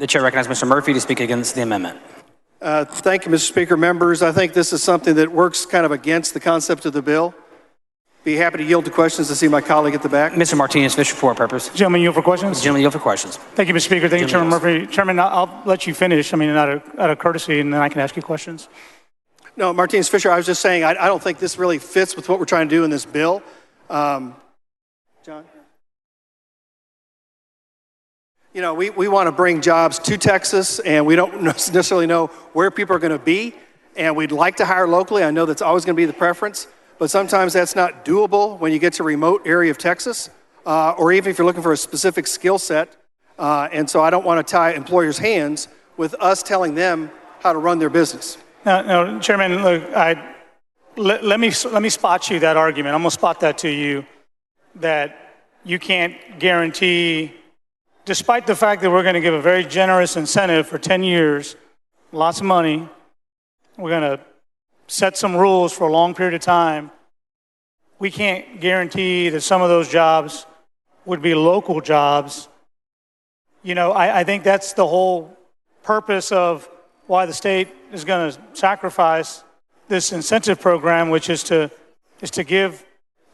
The chair recognizes Mr. Murphy to speak against the amendment. Thank you, Mr. Speaker. Members, I think this is something that works kind of against the concept of the bill. Be happy to yield to questions to see my colleague at the back. Mr. Martinez Fischer, for what purpose? Gentlemen, yield for questions? Gentlemen, yield for questions. Thank you, Mr. Speaker. Thank you, Chairman Murphy. Chairman, I'll let you finish. I mean, out of courtesy, and then I can ask you questions. No, Martinez Fischer, I was just saying I don't think this really fits with what we're trying to do in this bill. John? You know, we want to bring jobs to Texas, and we don't necessarily know where people are going to be, and we'd like to hire locally. I know that's always going to be the preference, but sometimes that's not doable when you get to a remote area of Texas, or even if you're looking for a specific skill set. And so I don't want to tie employers' hands with us telling them how to run their business. No, Chairman, look, let me spot you that argument. I'm going to spot that to you, that you can't guarantee, despite the fact that we're going to give a very generous incentive for 10 years, lots of money, we're going to set some rules for a long period of time. We can't guarantee that some of those jobs would be local jobs. You know, I think that's the whole purpose of why the state is going to sacrifice this incentive program, which is to give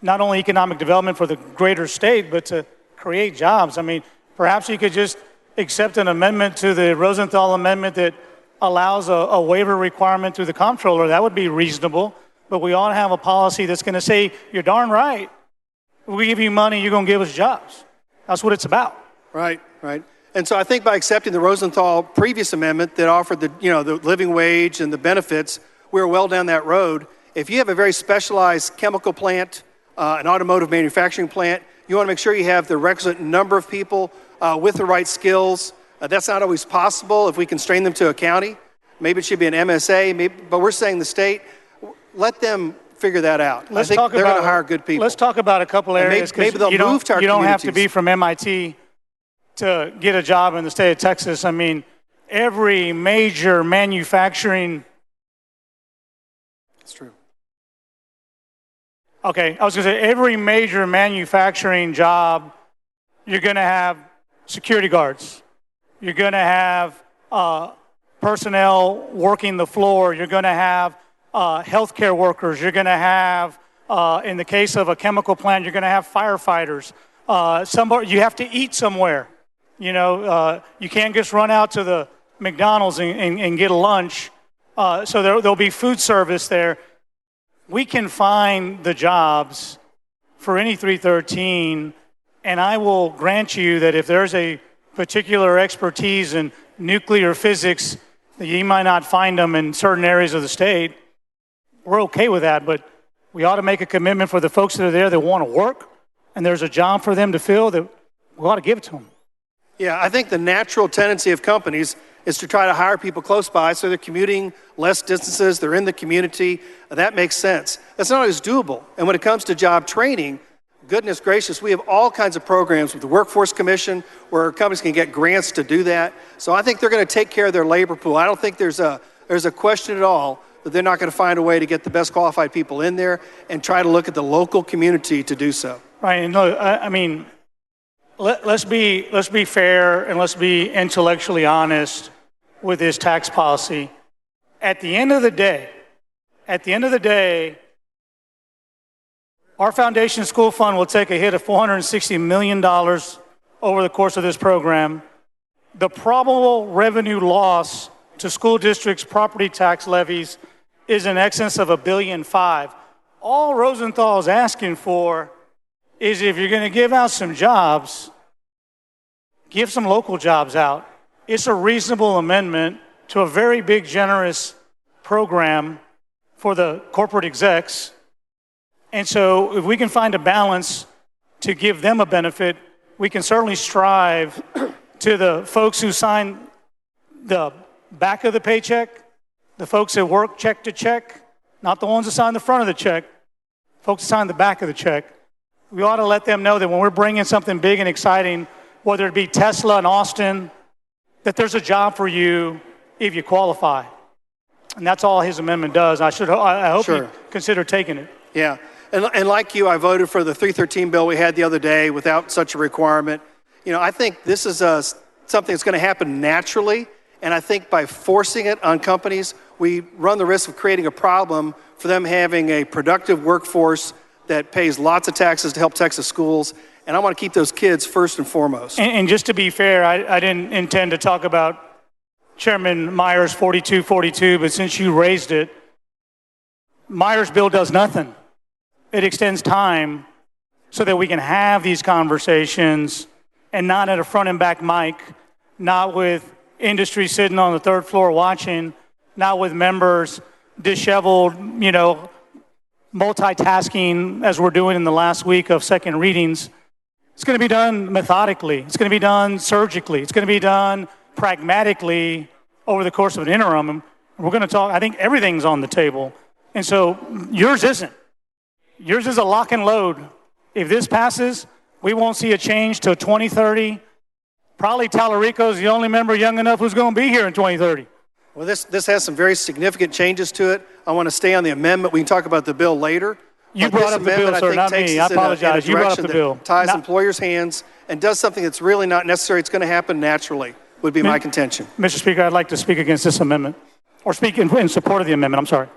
not only economic development for the greater state, but to create jobs. I mean, perhaps you could just accept an amendment to the Rosenthal amendment that allows a waiver requirement through the comptroller. That would be reasonable, but we ought to have a policy that's going to say, you're darn right, if we give you money, you're going to give us jobs. That's what it's about. Right. And so I think by accepting the Rosenthal previous amendment that offered the living wage and the benefits, we were well down that road. If you have a very specialized chemical plant, an automotive manufacturing plant, you want to make sure you have the requisite number of people with the right skills. That's not always possible if we constrain them to a county. Maybe it should be an MSA, but we're saying the state, let them figure that out. I think they're going to hire good people. Let's talk about a couple areas. Maybe they'll move to our communities. You don't have to be from MIT to get a job in the state of Texas. I mean, every major manufacturing... That's true. Okay, I was going to say, every major manufacturing job, you're going to have security guards. You're going to have personnel working the floor. You're going to have healthcare workers. You're going to have, in the case of a chemical plant, you're going to have firefighters. You have to eat somewhere. You know, you can't just run out to the McDonald's and get a lunch. So there'll be food service there. We can find the jobs for any 313, and I will grant you that if there's a particular expertise in nuclear physics, that you might not find them in certain areas of the state, we're okay with that, but we ought to make a commitment for the folks that are there that want to work, and there's a job for them to fill, that we ought to give it to them. Yeah, I think the natural tendency of companies is to try to hire people close by so they're commuting less distances, they're in the community. That makes sense. That's not always doable. And when it comes to job training, goodness gracious, we have all kinds of programs with the Workforce Commission where companies can get grants to do that. So I think they're going to take care of their labor pool. I don't think there's a question at all that they're not going to find a way to get the best qualified people in there and try to look at the local community to do so. Right, and look, I mean, let's be fair and let's be intellectually honest with this tax policy. At the end of the day, our foundation school fund will take a hit of $460 million over the course of this program. The probable revenue loss to school districts' property tax levies is in excess of $1.5 billion. All Rosenthal is asking for is, if you're going to give out some jobs, give some local jobs out. It's a reasonable amendment to a very big, generous program for the corporate execs. And so if we can find a balance to give them a benefit, we can certainly strive to the folks who sign the back of the paycheck, the folks that work check to check, not the ones that sign the front of the check, folks that sign the back of the check. We ought to let them know that when we're bringing something big and exciting, whether it be Tesla in Austin, that there's a job for you if you qualify. And that's all his amendment does. I hope Sure. you consider taking it. Yeah, and like you, I voted for the 313 bill we had the other day without such a requirement. You know, I think this is a something that's going to happen naturally. And I think by forcing it on companies, we run the risk of creating a problem for them having a productive workforce that pays lots of taxes to help Texas schools. And I want to keep those kids first and foremost. And just to be fair, I didn't intend to talk about Chairman Meyer's 4242, but since you raised it, Meyer's bill does nothing. It extends time so that we can have these conversations and not at a front and back mic, not with industry sitting on the third floor watching, not with members disheveled, multitasking as we're doing in the last week of second readings. It's going to be done methodically. It's going to be done surgically. It's going to be done pragmatically over the course of an interim. And we're going to talk, I think everything's on the table. And so yours isn't. Yours is a lock and load. If this passes, we won't see a change till 2030. Probably Tallarico's the only member young enough who's going to be here in 2030. Well, this has some very significant changes to it. I want to stay on the amendment. We can talk about the bill later. You brought up the bill, sir, not me. I apologize. You brought up the bill. Ties employers' hands and does something that's really not necessary. It's going to happen naturally, would be my contention. Mr. Speaker, I'd like to speak against this amendment, or speak in support of the amendment. I'm sorry.